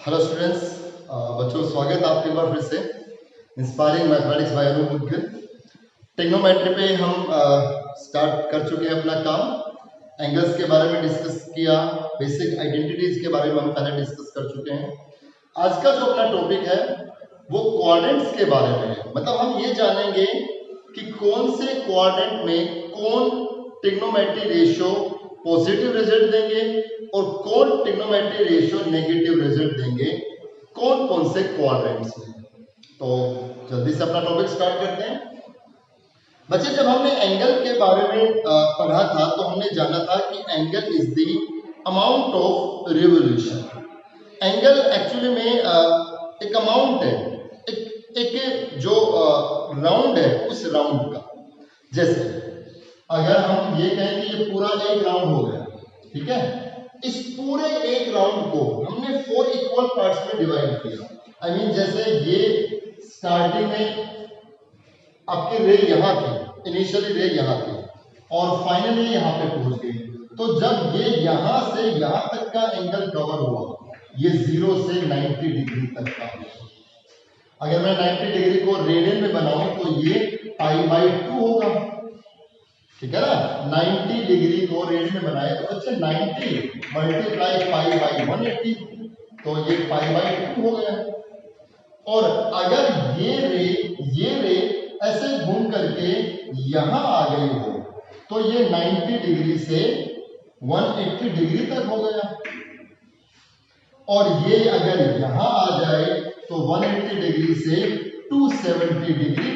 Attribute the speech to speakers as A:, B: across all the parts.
A: Hello students, बच्चों स्वागत है आपके बार फिर से inspiring mathematics by Anoop Mudgil. Trigonometry पे हम स्टार्ट कर चुके हैं अपना काम। एंगल्स के बारे में डिस्कस किया, बेसिक आइडेंटिटीज के बारे में हम पहले डिस्कस कर चुके हैं। आज का जो अपना टॉपिक है वो कोऑर्डिनेट्स के बारे में है। मतलब हम ये जानेंगे कि कौन से कोऑर्डिनेट में कौन ट्रिग्नोमेट्री रेशियो पॉजिटिव रिजल्ट देंगे और कौन ट्रिग्नोमेट्री रेशियो नेगेटिव रिजल्ट देंगे, कौन कौन से क्वाड्रेंट्स में। तो जल्दी से अपना टॉपिक स्टार्ट करते हैं। बच्चे, जब हमने एंगल के बारे में पढ़ा था तो हमने जाना था कि angle is the amount of revolution. Angle actually में एक अमाउंट है, एक जो राउंड है उस राउंड का। जैसे अगर हम ये कहें कि ये पूरा एक राउंड हो गया, ठीक है, इस पूरे एक राउंड को हमने 4 इक्वल पार्ट्स में डिवाइड किया। आई मीन जैसे ये स्टार्टिंग में आपकी रे यहाँ थी, इनिशियली रे यहाँ थी और फाइनली यहाँ पे पहुंच गई। तो जब ये यहाँ से यहाँ तक का एंगल कवर हुआ, ये 0 से 90 डिग्री तक का हुआ। अगर मैं 90 डिग्री को रेडियन में बनाऊं तो ये π/2 होगा, ठीक है ना। 90 डिग्री को रेडियन में बनाए तो बच्चे 90 मल्टीप्लाई π/180, तो ये π/2 हो गया। और अगर ये रे ऐसे घूम करके यहां आ गई हो तो ये 90 डिग्री से 180 डिग्री तक हो गया। और ये अगर यहां आ जाए तो 180 डिग्री से 270 डिग्री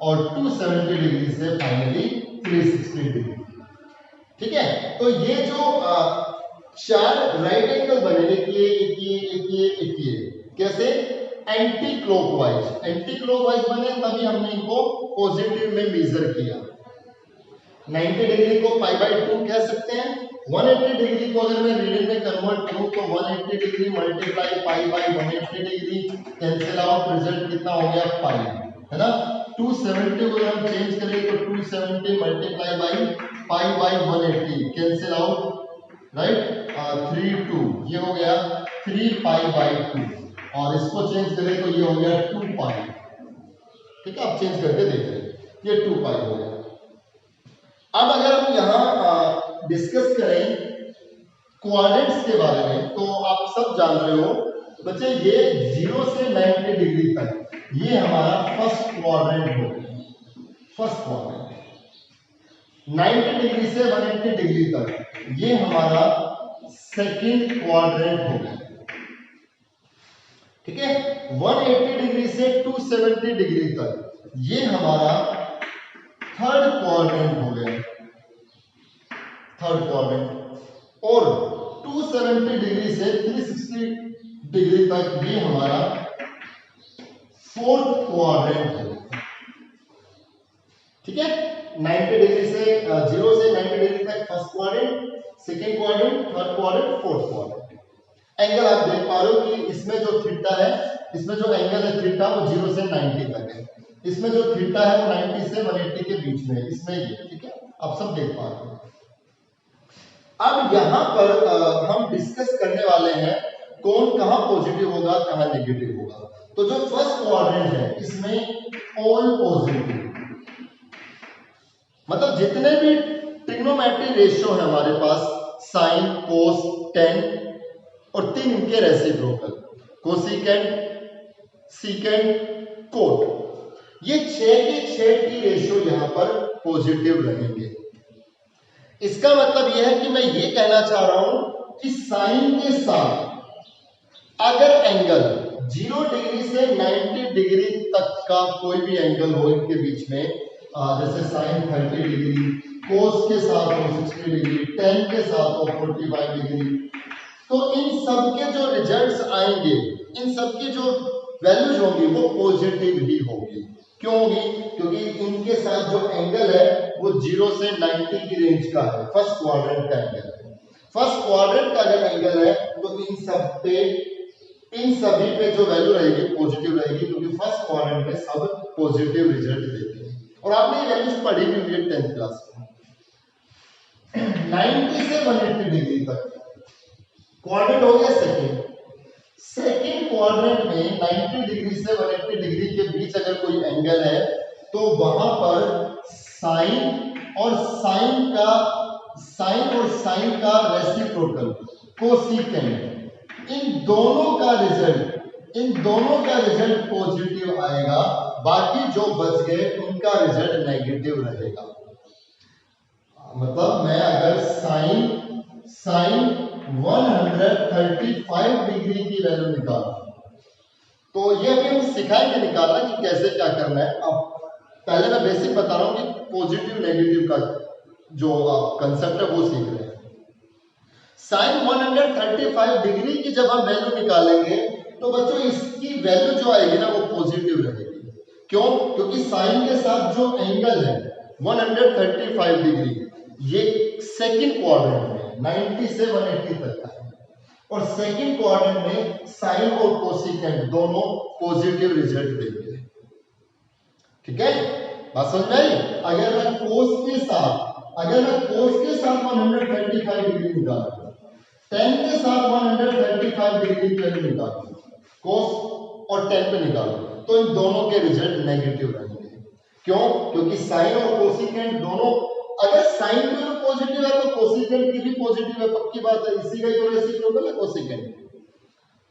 A: और 270 डिग्री से फाइनली 360 डिग्री, ठीक है। तो ये जो 4 राइट एंगल बने, एक ये कैसे एंटी क्लॉकवाइज बने, तभी हमने इनको पॉजिटिव में मेजर किया। 90 डिग्री को π/2 कह सकते हैं। 180 डिग्री को अगर मैं रेडियन में कन्वर्ट करूं तो 180 degree multiply π/180 degree, cancel out, result कितना हो गया पाई, है ना। 270 को अगर हम चेंज करें तो 270 multiply by π/180, cancel out, right, 32, ये हो गया 3π/2 और इसको चेंज करें तो ये हो गया 2π, ठीक है। आप चेंज करके देख रहे हैं, ये 2π हो गया। अब अगर हम यहाँ डिस्कस करें कोऑर्डिनेट्स के बारे में तो आप सब जान रहे हो बच्चे, ये 0 से 90 डिग्री तक ये हमारा फर्स्ट क्वाड्रेंट हो गया। फर्स्ट क्वाड्रेंट 90 डिग्री से 180 डिग्री तक ये हमारा सेकंड क्वाड्रेंट हो गया, ठीक है। 180 डिग्री से 270 डिग्री तक ये हमारा थर्ड क्वाड्रेंट हो गया, थर्ड क्वाड्रेंट। और 270 डिग्री से 360 डिग्री तक ये हमारा फोर्थ क्वाड्रेंट है, ठीक है। 90 डिग्री से 0 से 90 डिग्री तक first quadrant, second quadrant, third quadrant, fourth quadrant. Angle आप देख पा रहे हो कि इसमें जो थीटा है, इसमें जो एंगल है थीटा वो 0 से 90 तक है। इसमें जो थीटा है वो 90 से 180 के बीच में है, इसमें ये, ठीक है, आप सब देख पा रहे हो। अब यहां पर हम डिस्कस करने वाले हैं कौन कहां पॉजिटिव होगा, कहां नेगेटिव होगा। तो जो फर्स्ट क्वाड्रेंट है इसमें ऑल पॉजिटिव, मतलब जितने भी ट्रिग्नोमेट्री रेशियो है हमारे पास, साइन, कोस, टेन और 3 इनके रेसिप्रोकल, कोसिकेंट, सीकेंट, कोट, ये 6 के 6 की रेशियो यहां पर पॉजिटिव रहेंगे। इसका मतलब यह है कि मैं ये कहना चाह रहा हूं कि साइन के साथ अगर एंगल 0 डिग्री से 90 डिग्री तक का कोई भी एंगल हो इनके बीच में, जैसे साइन 30 डिग्री, कोस के साथ हो 60 डिग्री, टेन के साथ हो 45 डिग्री, तो इन सब के जो रिजल्ट्स आएंगे, इन सब की जो वैल्यूज होंगी वो पॉजिटिव ही होगी। क्यों होगी? क्योंकि इनके साथ जो एंगल है वो 0 से 90 की रेंज का है, फर्स्ट क्वाड्रेंट का एंगल है। फर्स्ट क्वाड्रेंट का जब एंगल है तो इन सभी पे जो वैल्यू रहेगी पॉजिटिव रहेगी, क्योंकि फर्स्ट क्वाड्रेंट में सब पॉजिटिव रिजल्ट देते हैं। और आपने ये वैल्यूज पढ़ी भी हुई है 10th क्लास में। 90 से 180 डिग्री तक क्वाड्रेंट हो गया सेकंड, सेकेंड क्वाड्रेंट में 90 डिग्री से 180 डिग्री के बीच अगर कोई एंगल है तो वहां पर साइन और साइन का रेसिप्रोकल कोसेकेंट इन दोनों का रिजल्ट पॉजिटिव आएगा, बाकी जो बच गए उनका रिजल्ट नेगेटिव रहेगा। मतलब मैं अगर साइन 135 डिग्री की वैल्यू निकालूं, तो ये अभी हम सिखाएंगे निकालना कि कैसे क्या करना है। अब पहले मैं बेसिक बता रहा हूं कि पॉजिटिव नेगेटिव का जो कंसेप्ट है वो सीख रहे हैं। साइन 135 डिग्री की जब हम वैल्यू निकालेंगे तो बच्चों इसकी वैल्यू जो आएगी ना वो पॉजिटिव रहेगी। क्यों? क्योंकि साइन के साथ जो एंगल है 135 डिग्री, ये सेकंड क्वाड्रेंट में 90 से 180 तक का है, और सेकंड क्वाड्रेंट में साइन और कोसेकेंट दोनों पॉजिटिव रिजल्ट देंगे। ठीक है, बात समझ में आई? अगर मैं कोस के साथ 135 डिग्री निकालूं, tan के साथ 135 डिग्री की वैल्यू निकालूं, कोस और tan पे निकालूं, तो इन दोनों के रिजल्ट नेगेटिव रहेंगे। क्यों? क्योंकि साइन और कोसेकेंट दोनों, अगर साइन भी पॉजिटिव है तो कोसेकेंट की भी पॉजिटिव है, पक्की बात है, इसी का ही रेसिप्रोकल है कोसेकेंट।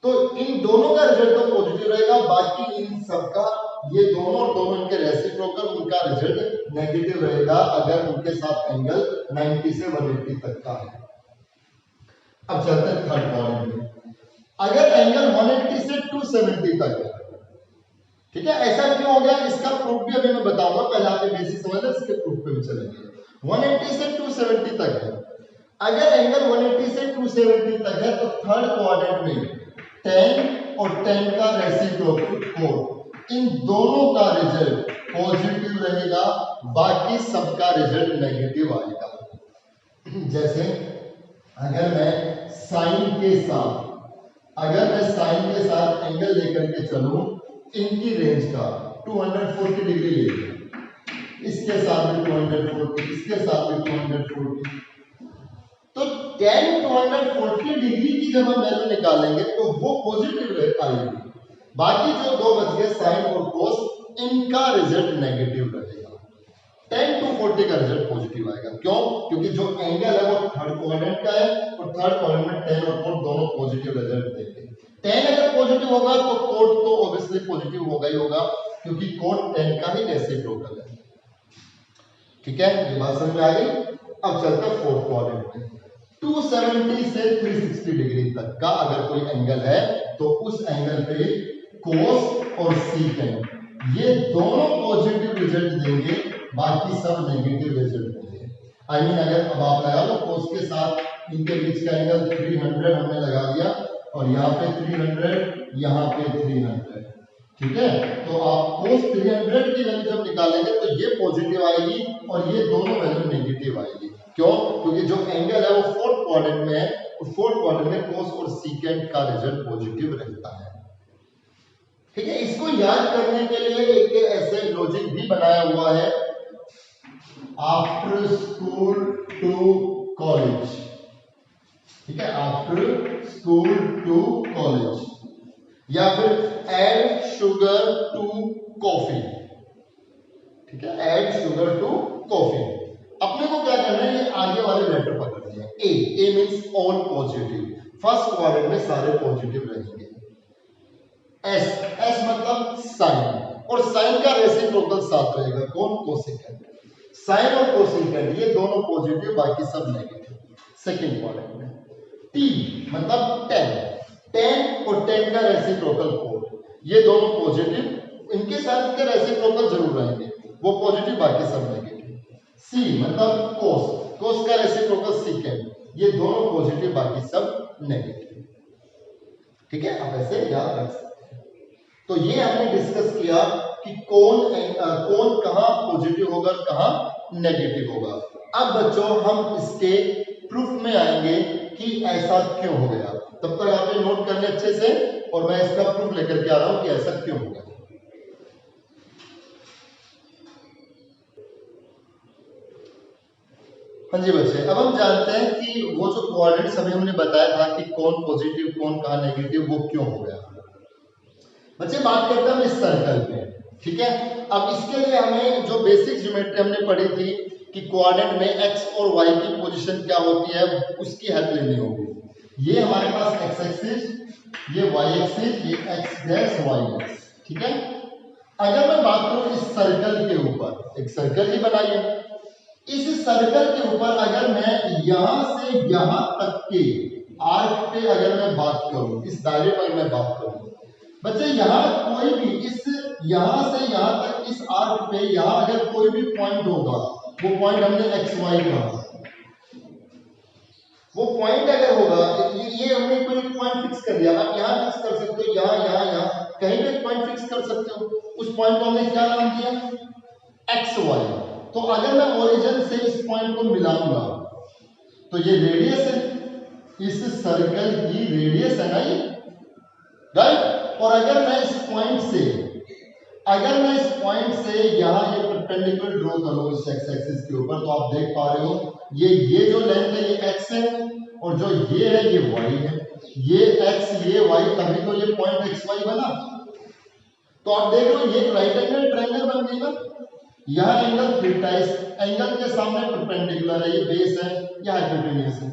A: तो इन दोनों का रिजल्ट तो पॉजिटिव रहेगा, बाकी इन सबका, ये दोनों और दोनों इनके रेसिप्रोकल, उनका रिजल्ट नेगेटिव रहेगा अगर उनके साथ एंगल 90 से 180 तक का है। अब चलते हैं थर्ड क्वाड्रेंट में। अगर एंगल 180 से 270 तक है, ठीक है, ऐसा क्यों हो गया इसका प्रूफ भी अभी मैं बताऊंगा, पहले आप बेसिक समझ लें, इसके प्रूफ पे भी चलेंगे। 180 से 270 तक है, अगर एंगल 180 से 270 तक है तो थर्ड क्वाड्रेंट में tan और tan का रेसिप्रोकल, इन दोनों का रिजल्ट पॉजिटिव रहेगा, बाकी सबका रिजल्ट नेगेटिव आएगा। जैसे अगर मैं साइन के साथ एंगल लेकर के चलूं, इनकी रेंज का 240 डिग्री ले लिया, इसके साथ भी 240, इसके साथ भी 240, तो tan 240 डिग्री की जब हम वैल्यू निकालेंगे तो वो पॉजिटिव आएगी, बाकी जो दो बच गए साइन और कोस, इनका रिजल्ट नेगेटिव रहेगा। tan 240 का रिजल्ट पॉजिटिव आएगा। क्यों? क्योंकि जो एंगल है वो थर्ड क्वाड्रेंट का है, और थर्ड क्वाड्रेंट में tan और कोट दोनों पॉजिटिव रिजल्ट देंगे। tan अगर पॉजिटिव होगा तो कोट तो ऑब्वियसली पॉजिटिव होगा ही होगा, क्योंकि कोट tan का ही रेसिप्रोकल है। ठीक है, ये बात समझ में आ गई? अब चलते हैं फोर्थ क्वाड्रेंट में। 270 से 360 डिग्री तक का अगर कोई एंगल है तो उस एंगल पे कोस और सीकेंट, ये दोनों पॉजिटिव रिजल्ट देंगे, बाकी सब नेगेटिव रिजल्ट देंगे। आई मीन अगर अब आप लगा लो कोस के साथ इनके बीच का एंगल 300 हमने लगा दिया, और यहाँ पे 300, यहाँ पे 300, ठीक है, तो आप कोस 300 की वैल्यू जब निकालेंगे तो ये पॉजिटिव आएगी और ये दोनों वैल्यू नेगेटिव आएगी। क्यों? क्योंकि जो एंगल है वो फोर्थ क्वाड्रेंट में है, और फोर्थ क्वाड्रेंट में कोस और सीकेंट का रिजल्ट पॉजिटिव रहता है। ठीक है, इसको याद करने के लिए एक ऐसे लॉजिक भी बनाया हुआ है, आफ्टर स्कूल टू कॉलेज। ठीक है, आफ्टर स्कूल टू कॉलेज, या फिर ऐड शुगर टू कॉफी। ठीक है, ऐड शुगर टू कॉफी। अपने को क्या करना है, ये आगे वाले लेटर पकड़ने हैं। A means all positive, first quadrant में सारे पॉजिटिव रहेंगे। एस मतलब साइन, और साइन का रेसिप्रोकल साथ रहेगा, कौन? कोसेकेंट। साइन और कोसेकेंट ये दोनों पॉजिटिव, बाकी सब नेगेटिव सेकंड क्वाड्रेंट में। टी मतलब tan और tan का रेसिप्रोकल कोट, ये दोनों पॉजिटिव, इनके साथ इनके रेसिप्रोकल जरूर रहेंगे, वो पॉजिटिव, बाकी सब नेगेटिव। सी मतलब कोस का रेसिप्रोकल सीकेंट, ये दोनों पॉजिटिव, बाकी सब नेगेटिव। ठीक है, आप ऐसे याद रख सकते हैं। तो ये हमने डिस्कस किया कि कौन कहां पॉजिटिव होगा, कहां नेगेटिव होगा। अब बच्चों हम इसके प्रूफ में आएंगे कि ऐसा क्यों हो गया। तब तक आपने नोट कर ले अच्छे से, और मैं इसका प्रूफ लेकर के आ रहा हूं कि ऐसा क्यों हो गया। हाँ जी बच्चे, अब हम जानते हैं कि वो जो कोऑर्डिनेट्स अभी हमने बताया था कि कौन पॉजिटिव कौन कहाँ नेगेटिव, वो क्यों हो गया। बच्चे बात करते हैं हम इस सर्कल पे, ठीक है। अब इसके लिए हमें जो बेसिक ज्योमेट्री हमने पढ़ी थी कि कोऑर्डिनेट में एक्स और वाई की पोजीशन क्या होती है, उसकी हेल्प लेनी होगी। ये हमारे पास एक्स एक्सिस, ये वाई एक्सिस, ये एक्स डैश वाई डैश, ठीक है। अगर मैं बात करूं इस सर्कल के ऊपर, एक सर्कल ही बनाइए, इस सर्कल के ऊपर अगर मैं यहां से यहां तक के आर्क पे अगर मैं बात करूं, इस दायरे पर मैं बात करूं बच्चे, यहां कोई भी इस यहां से यहां तक इस आर्क पे यहां अगर कोई भी पॉइंट होगा, वो पॉइंट हमने एक्स वाई कहा, वो पॉइंट अगर होगा, ये हमने कोई पॉइंट फिक्स कर दिया, आप यहां फिक्स कर सकते हो, यहां कहीं पे पॉइंट फिक्स कर सकते हो। उस पॉइंट को हमने क्या नाम दिया, एक्स वाई। तो अगर मैं ओरिजिन से इस पॉइंट को मिलाऊंगा तो ये रेडियस है, इस सर्कल की रेडियस है ना ये, राइट। और अगर मैं इस पॉइंट से यहां ये परपेंडिकुलर ड्रॉ करूं इस एक्स एक्सिस के ऊपर, तो आप देख पा रहे हो ये जो लेंथ है ये एक्स है, और जो ये है ये वाई है, ये एक्स ये वाई, तभी तो ये पॉइंट एक्स वाई बना। तो आप देख रहे हो ये राइट एंगल ट्रायंगल बन गई ना। यह एंगल थीटा, इस एंगल के सामने परपेंडिकुलर है, ये बेस है, यह हाइपोटेन्यूज है,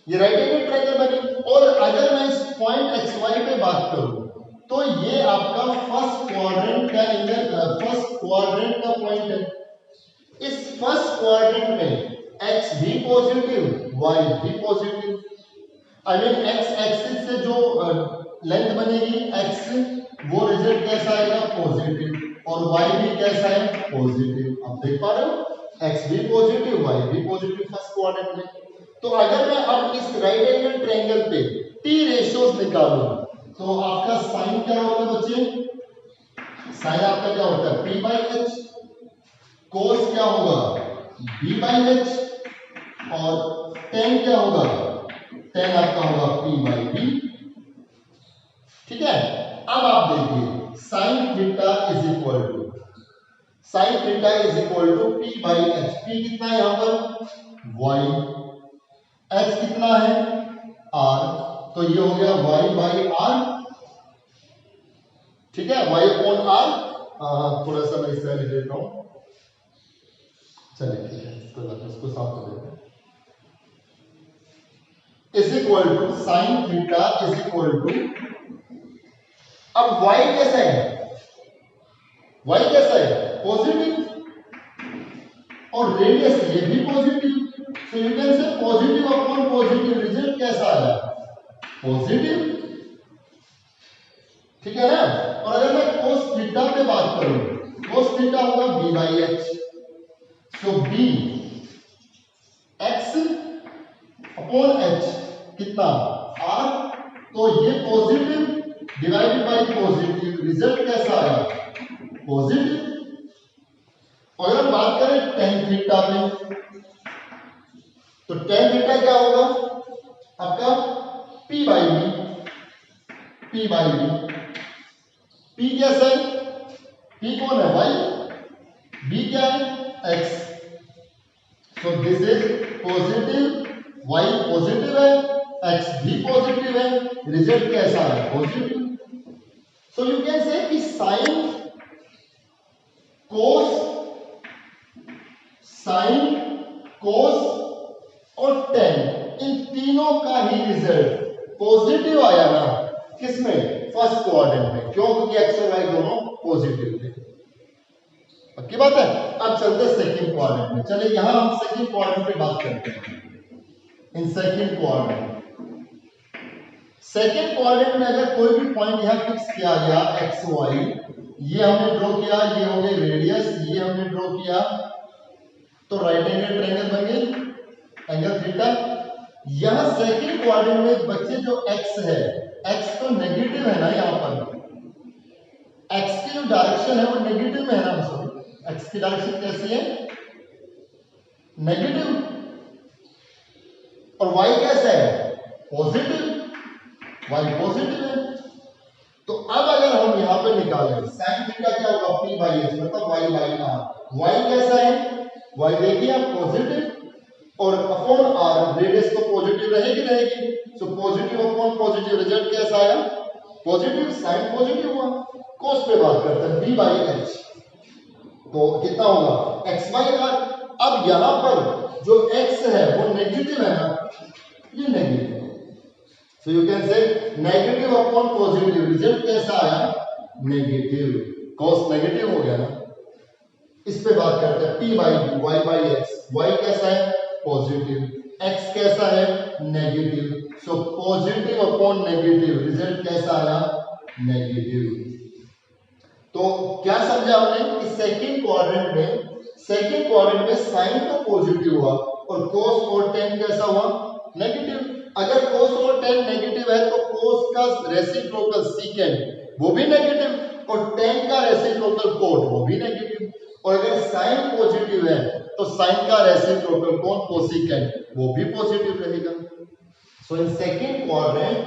A: ये राइट एंगल ट्रायंगल बनी। और अगर मैं इस पॉइंट एक्स वाई पे बात करूं तो ये आपका फर्स्ट क्वाड्रेंट का एंगल, फर्स्ट क्वाड्रेंट का पॉइंट है। इस फर्स्ट क्वाड्रेंट में एक्स भी पॉजिटिव वाई भी positive, I mean x axis से जो लेंथ बनेगी एक्स, वो रिजल्ट कैसा आएगा, पॉजिटिव, और y भी कैसा है, पॉजिटिव। आप देख पा रहे हो x भी पॉजिटिव y भी पॉजिटिव फर्स्ट क्वाड्रेंट में। तो अगर मैं अब इस राइट एंगल ट्रायंगल पे t रेशियोज निकालूं तो आपका साइन क्या होता है बच्चे, साइन आपका क्या होता है p बाई h, कोस क्या होगा b बाई h, और tan क्या होगा, tan आपका होगा p बाई b, ठीक है। अब आप देखिए sine theta is equal to p by h, p कितना है यहां पर y, h कितना है r, तो ये हो गया y बाई r, ठीक है, y अपॉन r। थोड़ा सा मैं इससे लिख देता हूं, चलिए ठीक है, इसको साफ कर देते हैं। Is equal to sine theta is equal to, अब y कैसा है, y कैसा है पॉजिटिव, और रेडियस ये भी positive, so you can say positive upon positive, result कैसा आया, पॉजिटिव, ठीक है ना। और अगर मैं cos थीटा पे बात करूं, cos थीटा होगा b by h, so b x upon h कितना r, तो ये positive divided by positive, result कैसा आया, पॉजिटिव। और अगर बात करें tan थीटा पे, तो tan थीटा क्या होगा आपका p बाई b, p कैसा है, p कौन है y, b क्या है x, so this is positive, y positive है, x भी पॉजिटिव है, रिजल्ट कैसा है, positive. So you can say कि साइन कोस और tan, इन तीनों का ही रिजल्ट पॉजिटिव आया ना, किसमें, फर्स्ट क्वाड्रेंट में, क्यों, क्योंकि एक्स और वाई दोनों पॉजिटिव थे, पक्की बात है। अब चलते सेकंड क्वाड्रेंट में, चलिए यहां हम सेकंड क्वाड्रेंट पे बात करते हैं। इन सेकंड क्वाड्रेंट में अगर कोई भी पॉइंट यहां फिक्स किया गया एक्स वाई, ये हमने ड्रॉ किया, ये हो गई रेडियस, ये हमने ड्रॉ किया, तो राइट एंगल ट्रायंगल बन गई, एंगल थीटा। यहां सेकंड क्वाड्रेंट में बच्चे जो x है, x तो नेगेटिव है ना, यहां पर x की जो डायरेक्शन है वो नेगेटिव में है ना, सॉरी x की डायरेक्शन कैसी है, नेगेटिव, और y कैसा है, पॉजिटिव, y पॉजिटिव है। तो अब अगर हम यहां पे निकालें साइन थीटा क्या होगा, p बाई h, मतलब y बाई r, y कैसा है, y देखिए आप पॉजिटिव और अपॉन r रेडियस तो पॉजिटिव रहेगी, so positive upon positive result कैसा आया? पॉजिटिव, साइन पॉजिटिव हुआ। cos पे बात करते हैं b बाई h, तो कितना होगा x बाई r। अब यहां पर जो x है वो नेगेटिव है ना, ये negative, so you can say negative upon positive result कैसा आया? नेगेटिव। cos नेगेटिव हो गया ना। इस पे बात करते हैं p by b, y by x। y कैसा है? पॉजिटिव, x कैसा है? Negative, so positive upon negative result कैसा आया? नेगेटिव। तो क्या समझा आपने कि सेकंड क्वाड्रेंट में साइन तो पॉजिटिव हुआ और cos और tan कैसा हुआ? नेगेटिव। अगर cos और tan नेगेटिव है तो cos का रेसिप्रोकल सीकेंड वो भी नेगेटिव और tan का रेसिप्रोकल कोट वो भी नेगेटिव। और अगर साइन पॉजिटिव है तो साइन का रेसिप्रोकल कौन? कोसिकेंड, वो भी पॉजिटिव रहेगा। सो इन सेकंड क्वाड्रेंट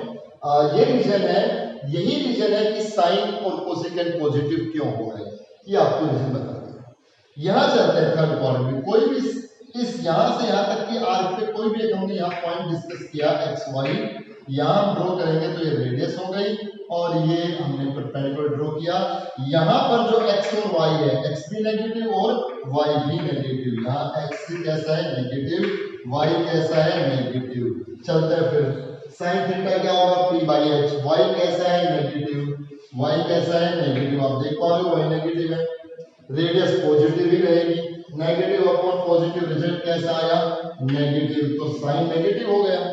A: ये रीजन है, यही रीजन है कि साइन और कोसिकेंड पॉजिटिव क्यों हुआ है, ये आपको रीजन बता दिया। यहां चलते हैं थर्ड क्वाड्रेंट में। कोई भी इस यहां से यहां तक की आर्क पे कोई भी एक हमने यहां पॉइंट डिस्कस किया एक्स वाई, यहां हम ड्रॉ करेंगे तो ये रेडियस हो गई और ये हमने परपेंडिकुलर ड्रॉ किया। यहां पर जो x और y है, x भी नेगेटिव और y भी नेगेटिव। यहां x कैसा है? नेगेटिव, y कैसा है? नेगेटिव। चलते हैं फिर sin थीटा क्या होगा? p by h। y कैसा है? नेगेटिव, y कैसा है? नेगेटिव। आप देख पा रहे हो y नेगेटिव है, रेडियस पॉजिटिव ही रहेगी, नेगेटिव अपॉन पॉजिटिव रिजल्ट कैसा आया? नेगेटिव, तो साइन नेगेटिव हो गया।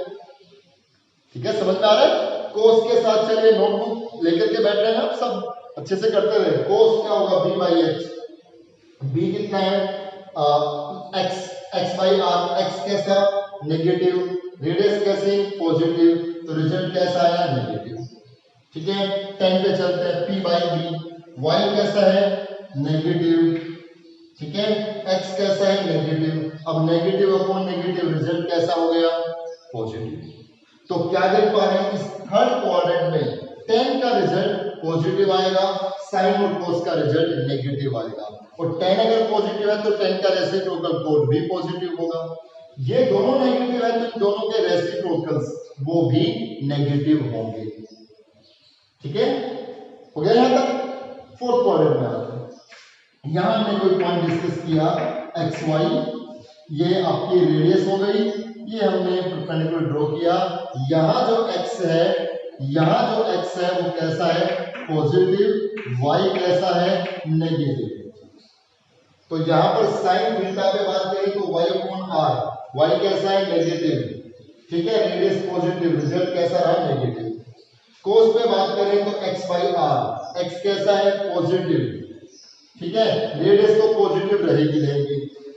A: ठीक है, समझ में आ रहा है? कोस के साथ चलिए नोटबुक लेकर के बैठ रहे हैं आप सब, अच्छे से करते रहे। कोस क्या होगा? b by h। b कितना है? x by r। x कैसा? नेगेटिव, रेडियस कैसी? पॉजिटिव, तो रिजल्ट कैसा आया? नेगेटिव। ठीक है, 10 पे चलते हैं p बाई b। y कैसा है? नेगेटिव। ठीक है, x कैसा है? नेगेटिव। अब नेगेटिव अपॉन नेगेटिव रिजल्ट कैसा हो गया? पॉजिटिव। तो क्या देख पा रहे हैं? इस थर्ड क्वाड्रेंट में tan का रिजल्ट पॉजिटिव आएगा, sin और cos का रिजल्ट नेगेटिव आएगा। और tan अगर पॉजिटिव है तो tan का रेसिप्रोकल कोट भी पॉजिटिव होगा। ये दोनों नेगेटिव है तो इन दोनों के रेसिप्रोकल्स वो भी नेगेटिव होंगे। ठीक है, हो गया यहां तक? फोर्थ क्वाड्रेंट में आते हैं। यहां हमने कोई पॉइंट डिस्कस किया एक्स वाई, ये आपकी रेडियस हो गई, ये हमने परपेंडिकुलर ड्रॉ किया। यहां जो x है वो कैसा है? पॉजिटिव, y कैसा है? नेगेटिव। तो यहां पर साइन थीटा पे बात करें तो y अपॉन r, y कैसा है? नेगेटिव। ठीक है, रेडियस पॉजिटिव, रिजल्ट कैसा रहा? नेगेटिव। कोस पे बात करें तो x बाई r, x कैसा है? पॉजिटिव। ठीक है, रेडियस तो पॉजिटिव रहेगी,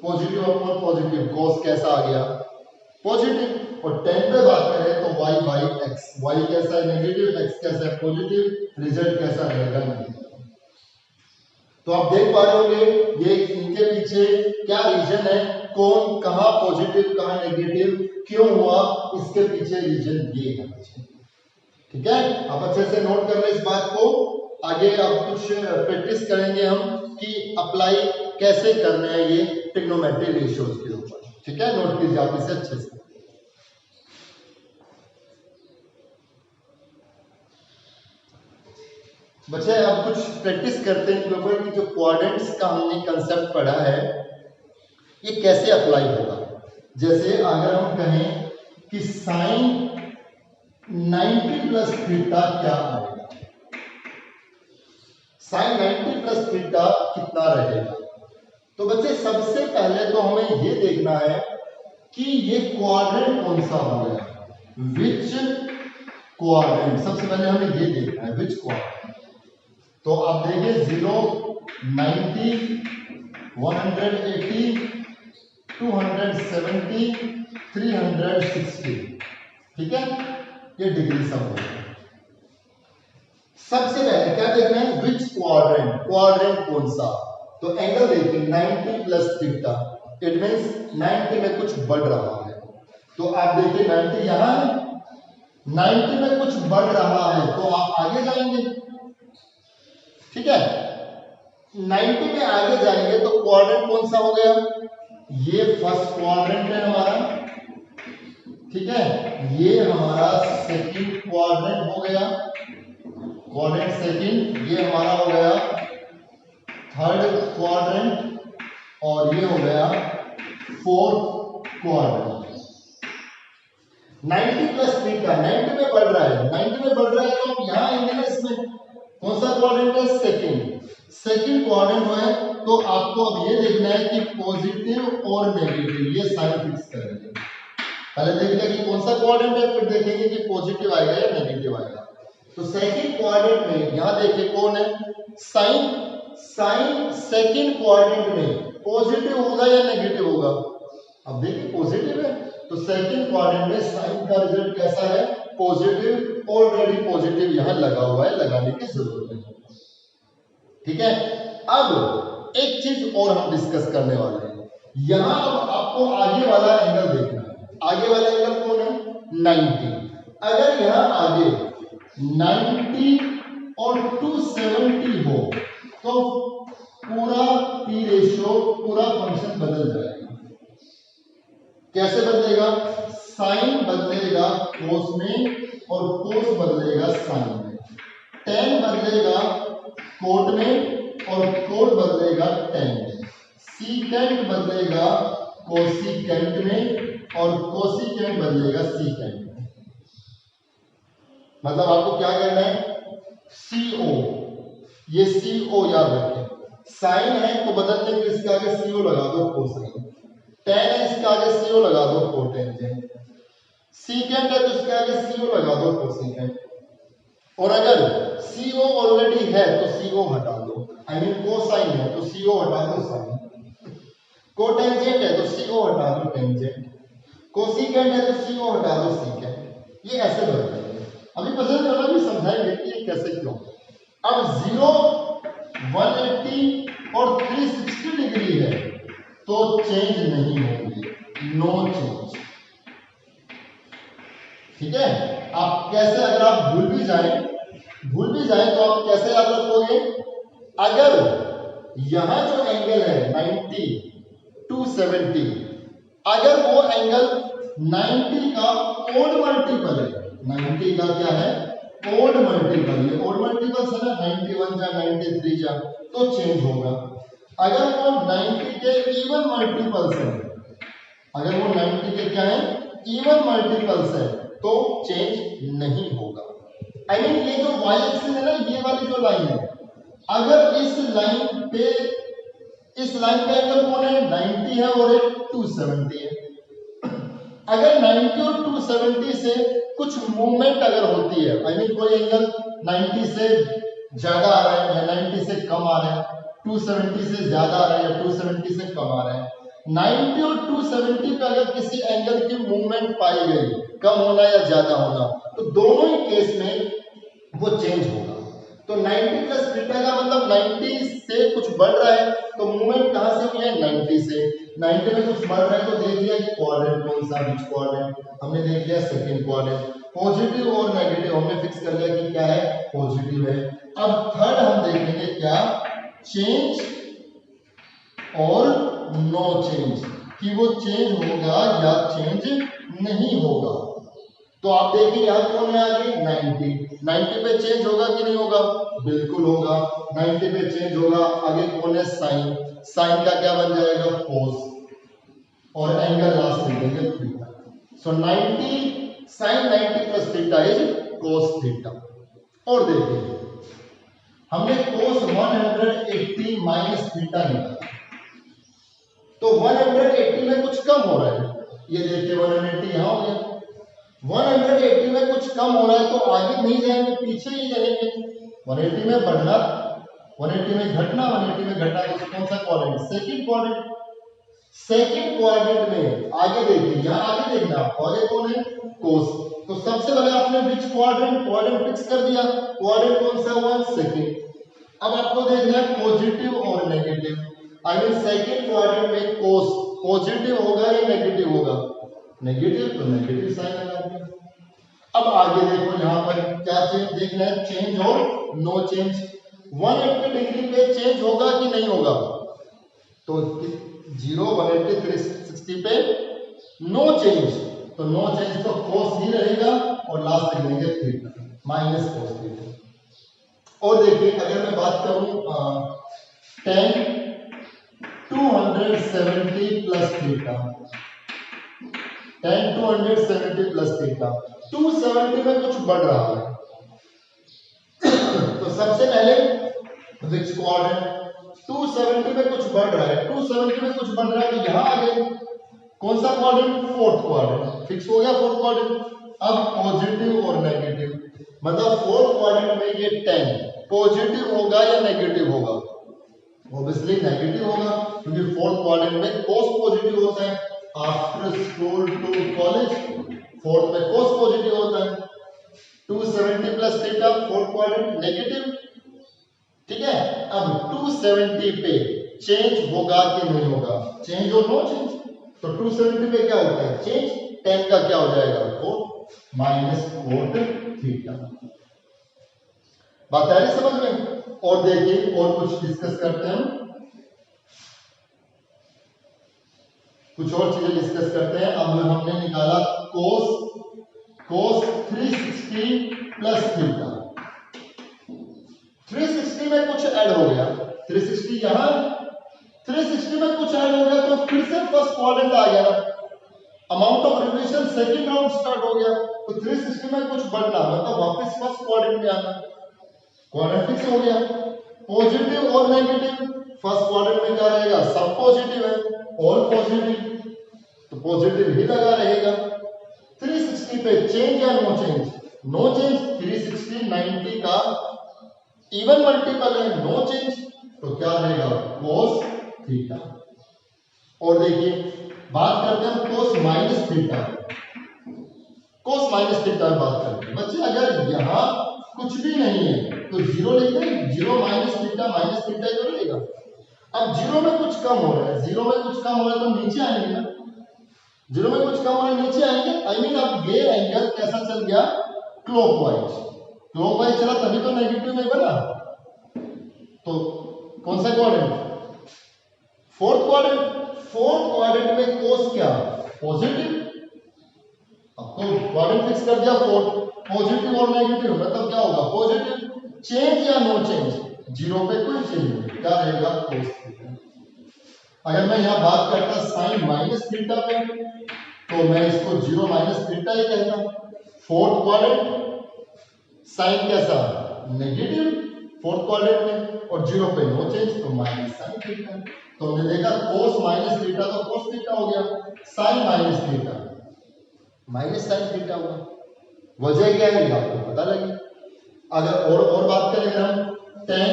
A: पॉजिटिव अपॉन पॉजिटिव, cos कैसा आ गया? पॉजिटिव। और 10 पे बात करें तो y बाई x, y कैसा है? नेगेटिव, x कैसा है? पॉजिटिव, रिजल्ट कैसा रहेगा? नेगेटिव। तो आप देख पा रहे होंगे ये इनके पीछे क्या रीजन है, कौन कहां पॉजिटिव कहां नेगेटिव क्यों हुआ, इसके पीछे रीजन ये है। ठीक है, आप अच्छे से नोट कर ले इस बात को। आगे अब कुछ प्रैक्टिस करेंगे हम कि अप्लाई कैसे करना है ये ट्रिग्नोमेट्री रेशियोज के ऊपर। ठीक है, नोट कीजिए आप इसे अच्छे से। बच्चे अब कुछ प्रैक्टिस करते हैं ऊपर कि जो क्वाड्रेंट्स का हमने कंसेप्ट पढ़ा है ये कैसे अप्लाई होगा। जैसे अगर हम कहें कि साइन 90 प्लस थीटा क्या आएगा, साइन 90 प्लस थीटा कितना रहेगा। तो बच्चे सबसे पहले तो हमें ये देखना है कि ये क्वाड्रेंट कौन सा हो गया, विच क्वाड्रेंट, सबसे पहले हमें ये देखना है विच क्वाड्रेंट। तो आप देखिए 0, 90, 180, 270, 360। ठीक है, ये डिग्री सब हो गया। सबसे पहले क्या देखना है, विच क्वाड्रेंट, क्वाड्रेंट कौन सा। तो एंगल देखिए 90 प्लस थीटा, इट मींस 90 में कुछ बढ़ रहा है। तो आप देखिए 90 यहां है, 90 में कुछ बढ़ रहा है तो आप आगे जाएंगे। ठीक है, 90 में आगे जाएंगे तो क्वाड्रेंट कौन सा हो गया, ये फर्स्ट क्वाड्रेंट है हमारा, ठीक है, ये हमारा सेकंड क्वाड्रेंट हो गया, क्वाड्रेंट सेकंड, ये हमारा हो गया थर्ड क्वाड्रेंट, और ये हो गया फोर्थ क्वाड्रेंट। 90 प्लस थीटा 90 में बढ़ रहा है, 90 में बढ़ रहा है, तो यहां आएंगे ना, इसमें कौन सा क्वाड्रेंट है, सेकंड क्वाड्रेंट है, तो आपको अब ये देखना है कि पॉजिटिव और नेगेटिव, ये साइन फिक्स करेंगे। पहले देख लिया कि कौन सा क्वाड्रेंट है, फिर देखेंगे कि पॉजिटिव आएगा या नेगेटिव आएगा। तो सेकंड क्वाड्रेंट में यहां देखिए कौन है, साइन सेकंड क्वाड्रेंट में पॉजिटिव होगा या नेगेटिव होगा, अब देखिए पॉजिटिव है, तो सेकंड क्वाड्रेंट में साइन का रिजल्ट कैसा है, पॉजिटिव, ऑलरेडी पॉजिटिव यहां लगा हुआ है, लगाने की जरूरत नहीं, ठीक है। अब एक चीज और हम डिस्कस करने वाले हैं, यहां अब आपको आगे वाला एंगल देखना है, आगे वाला एंगल कौन है, 90। अगर यहां आगे 90 और 270 हो तो पूरा P रेशियो, पूरा फंक्शन बदल जाएगा। कैसे बदलेगा, साइन बदलेगा कोस में और कोस बदलेगा साइन में, टेन बदलेगा कोट में और कोट बदलेगा टेन में, सीकेंट बदलेगा कोसिकेंट में और कोसिकेंट बदलेगा सीकेंट में। मतलब आपको क्या करना है, CO, ये CO याद रखें, साइन है तो बदलने के इसके आगे CO लगा दो कोसाइन, टेन है इसके आगे CO लगा दो कोटेंजेंट, सीकेंट है तो इसके आगे CO लगा दो कोसिकेंट, और अगर CO ऑलरेडी है तो CO हटा दो, आई मीन कोसाइन है तो CO हटा दो साइन, कोटेंजेंट है तो CO हटा दो टेंजेंट, कोसिकेंट है तो CO हटा दो सीकेंट। ये ऐसे बदलेंगे, अभी पसंद करना भी समझाएंगे कि ये कैसे क्यों। अब 0, 180 और 360 डिग्री है तो चेंज नहीं होंगे, नो चेंज, ठीक है। आप कैसे, अगर आप भूल भी जाएं तो आप कैसे याद रखोगे, अगर यहां जो एंगल है 90 270, अगर वो एंगल 90 का ओड मल्टीपल है, 90 का क्या है, ओड मल्टीपल, ये ओड मल्टीपल है ना, 91 जा 93 जा, तो चेंज होगा। अगर वो 90 के इवन मल्टीपल्स है, अगर वो 90 के क्या है, इवन मल्टीपल्स है, तो चेंज नहीं होगा। आई मीन ये जो y एक्सिस है ना, ये वाली जो लाइन है, अगर इस लाइन पे एंगल कौन है, 90 है और एक 270 है, अगर 90 और 270 से कुछ मूवमेंट अगर होती है, आई मीन कोई एंगल 90 से ज्यादा आ रहा है या 90 से कम आ रहा है, 270 से ज्यादा आ रहा है या 270 से कम आ रहा है, 90 और 270 पे अगर किसी एंगल की मूवमेंट पाई गई, कम होना या ज्यादा होना, तो दोनों ही केस में वो चेंज होगा। तो 90 प्लस थीटा का मतलब 90 से कुछ बढ़ रहा है, तो मूवमेंट कहां से हुई है, 90 से, 90 में कुछ बढ़ रहा है तो देख लिया कि क्वाड्रेंट कौन सा, विच क्वाड्रेंट, हमने देख लिया सेकंड क्वाड्रेंट, पॉजिटिव और नेगेटिव हमने फिक्स कर लिया कि क्या है, पॉजिटिव है। अब थर्ड हम देखेंगे क्या, चेंज और नो चेंज, कि वो चेंज होगा या चेंज नहीं होगा। तो आप देखिए यहां कौन है आगे, 90 पे चेंज होगा कि नहीं होगा, बिल्कुल होगा, 90 पे चेंज होगा। आगे कौन है, साइन का क्या बन जाएगा, कोस, और एंगल लास्ट में देंगे theta. So 90 sine 90 plus theta is cos theta. और देखिए हमने कोस 180 माइनस थीटा निकाला, तो 180 में कुछ कम हो रहा है, ये देखिए 180 यहां हो गया, 180 में कुछ कम हो रहा है तो आगे नहीं जाएंगे, पीछे ही जाएंगे, 180 में बढ़ना, 180 में घटना, 180 में घटना, तो कौन सा quadrant, second quadrant, second quadrant में आगे देखिए, यहां आगे देखना, आगे कौन है, कोस, तो सबसे पहले आपने विच क्वाड्रेंट फिक्स कर दिया, क्वाड्रेंट कौन सा हुआ, सेकंड। अब आपको देखना है पॉजिटिव और negative, I mean second quadrant में कोस पॉजिटिव होगा या नेगेटिव होगा, नेगेटिव, तो नेगेटिव साइन लगा दिया। अब आगे देखो यहां पर क्या चेंज देखना है, चेंज और नो चेंज, 180 डिग्री पे चेंज होगा कि नहीं होगा, तो 0 180 360 पे नो चेंज, तो नो चेंज तो कोस ही रहेगा और लास्ट लिख देंगे थीटा माइनस कोस थीटा। और देखिए अगर मैं बात करूं tan 270 plus theta, tan 270 plus theta 270 में कुछ बढ़ रहा है तो सबसे पहले विच क्वाड्रेंट 270 में कुछ बढ़ रहा है, 270 में कुछ बढ़ रहा है तो यहां आ गए कौन सा क्वाड्रेंट, फोर्थ क्वाड्रेंट, फिक्स हो गया फोर्थ क्वाड्रेंट। अब पॉजिटिव और नेगेटिव, मतलब फोर्थ क्वाड्रेंट में ये 10 पॉजिटिव होगा या नेगेटिव होगा, ऑब्वियसली नेगेटिव होगा क्योंकि फोर्थ क्वाड्रेंट में कोस पॉजिटिव होता है। After school to college fourth में कोस पॉजिटिव होता है। 270 plus theta fourth quadrant negative, ठीक है। अब 270 पे चेंज होगा कि नहीं होगा, चेंज और नो चेंज, तो 270 पे क्या होता है चेंज, 10 का क्या हो जाएगा 4 माइनस कोट थीटा। बात आ रही समझ में। और देखिए और कुछ डिस्कस करते हैं, कुछ और चीजें डिस्कस करते हैं। अब हमने निकाला कोस 360 प्लस थीटा, 360 में कुछ ऐड हो गया, 360 यहां 360 में कुछ ऐड हो गया तो फिर से फर्स्ट क्वाड्रेंट आ गया, amount of revolution second round start हो गया, तो 360 में कुछ बढ़ना मतलब वापस फर्स्ट क्वाड्रेंट में आना, क्वाड्रेंट फिक्स हो गया। पॉजिटिव और नेगेटिव, फर्स्ट क्वाड्रेंट में क्या रहेगा, सब पॉजिटिव है, ऑल पॉजिटिव, तो पॉजिटिव ही लगा रहेगा। 360 पे चेंज या नो चेंज, नो चेंज, 360 90 का इवन मल्टीपल है, नो चेंज, तो क्या रहेगा कोस थीटा। और देखिए बात करते हैं कोस माइनस थीटा, कोस माइनस थीटा में बात करते हैं बच्चे। अगर यहां कुछ भी नहीं है तो जीरो लिख दें, जीरो माइनस थीटा ही तो रहेगा। अब जीरो में कुछ कम हो रहा है, जीरो में कुछ कम हो रहा है तो नीचे आएंगे ना, जीरो में कुछ कम हो रहा है नीचे आएंगे। आई मीन अब ये एंगल कैसा चल गया, क्लॉकवाइज, क्लॉकवाइज चला तभी तो नेगेटिव में बना। तो कौन सा quadrant, fourth quadrant, fourth quadrant में कोस क्या पॉजिटिव, अब तो क्वाड्रेंट फिक्स कर दिया फोर्थ, पॉजिटिव और नेगेटिव मतलब क्या होगा पॉजिटिव, चेंज या नो चेंज, जीरो पे कोई चेंज नहीं, क्या रहेगा कोस थीटा। अगर मैं यहां बात करता साइन माइनस थीटा पे तो मैं इसको जीरो माइनस थीटा ही कहता, फोर्थ क्वाड्रेंट साइन कैसा नेगेटिव फोर्थ क्वाड्रेंट में और जीरो पे नो चेंज तो माइनस साइन थीटा। तो हमने देखा कोस माइनस थीटा तो कोस थीटा हो गया, sine minus theta minus sine theta हुआ। वजह क्या है आपको पता लगी। अगर और बात करें अगर हम tan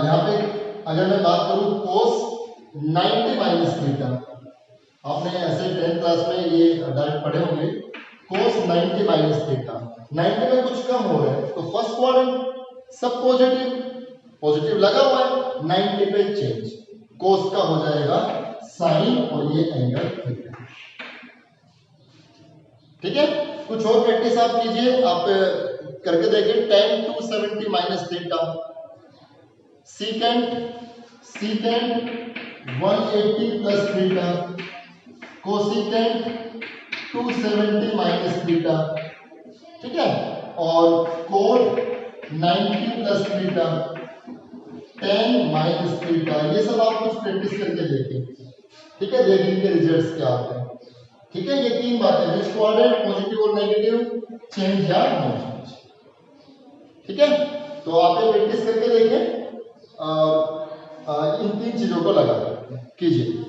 A: यहाँ पे अगर मैं बात करूं कोस 90 माइनस थीटा, आपने ऐसे 10th क्लास में ये डायरेक्ट पढ़े होंगे, कोस 90 माइनस थीटा, 90 में कुछ कम हो रहा है तो फर्स्ट क्वाड्रेंट सब पॉजिटिव लगा हुआ है, 90 पे चेंज, कोस का हो जाएगा साइन और ये एंगल थीटा। ठीक है, कुछ और प्रैक्टिस आप कीजिए, आप करके देखिए। tan 270 minus theta, secant 180 plus theta, cosecant 270 minus theta, ठीक है, और cot 90 plus theta, tan minus theta, ये सब आप कुछ प्रैक्टिस करके देखें। ठीक है, देखिए इनके रिजल्ट्स क्या आते हैं। ठीक है, ये तीन बातें, विच क्वाड्रेंट, पॉजिटिव और नेगेटिव, चेंज या नो चेंज। ठीक है, तो आप ये प्रैक्टिस करके देखें, इन तीन चीजों को लगा कीजिए।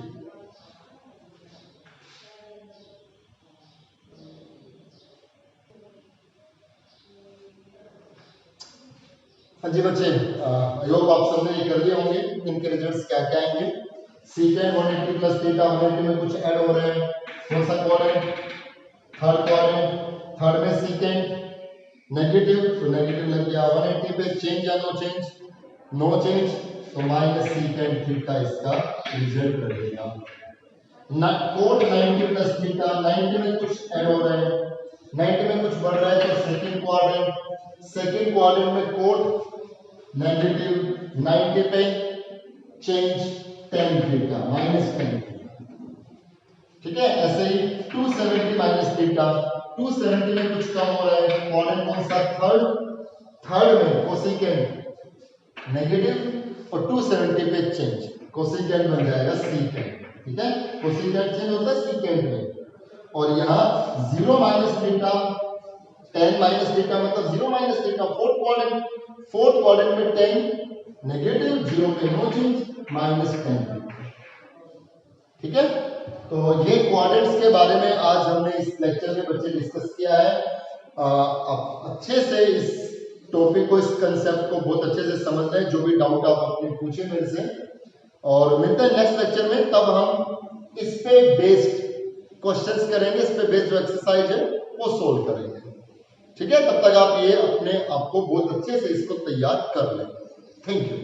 A: हाँ जी बच्चे, आई होप आप सबने ये कर लिए होंगे। इनके रिजल्ट्स क्या क्या आएंगे, सीकेंड 180 प्लस थीटा, 180 में कुछ ऐड हो रहे हैं, कौन सा क्वाड्रेंट, थर्ड क्वाड्रेंट, थर्ड में सीकेंड नेगेटिव तो नेगेटिव लग गया, 180 पे चेंज या नो चेंज, नो चेंज तो माइनस सीकेंड थीटा इसका रिजल्ट रहेगा। कोट 90 प्लस थीटा, 90 में कुछ ऐड हो रहा है, 90 में कुछ बढ़ रहा है तो सेकंड क्वाड्रेंट में कोट नेगेटिव, 90 पे change tan theta minus tan theta. ठीक है, ऐसे ही 270 माइनस थीटा, 270 में कुछ कम हो रहा है, क्वाड्रेंट कौन सा, थर्ड में कोसेकेंट नेगेटिव और 270 पे चेंज, कोसेकेंट बन जाएगा सीकेंट। ठीक है, कोसेकेंट चेंज होता है सीकेंट में। और यहाँ 0 minus theta, tan minus theta मतलब 0 माइनस थीटा, फोर्थ क्वाड्रेंट में tan नेगेटिव, 0 पे नो चेंज, माइनस tan। ठीक है, तो ये क्वाड्रेंट्स के बारे में आज हमने इस लेक्चर में बच्चे डिस्कस किया है। आप अच्छे से इस टॉपिक को, इस कंसेप्ट को बहुत अच्छे से समझ रहे हैं। जो भी डाउट आप अपने पूछे मेरे से, और मिलते हैं नेक्स्ट लेक्चर में, तब हम इस पे बेस्ड क्वेश्चंस करेंगे, इस पे बेस्ड जो एक्सरसाइज है वो सोल्व करेंगे। ठीक है, तब तक आप ये अपने आप को बहुत अच्छे से इसको तैयार कर लें। Thank you.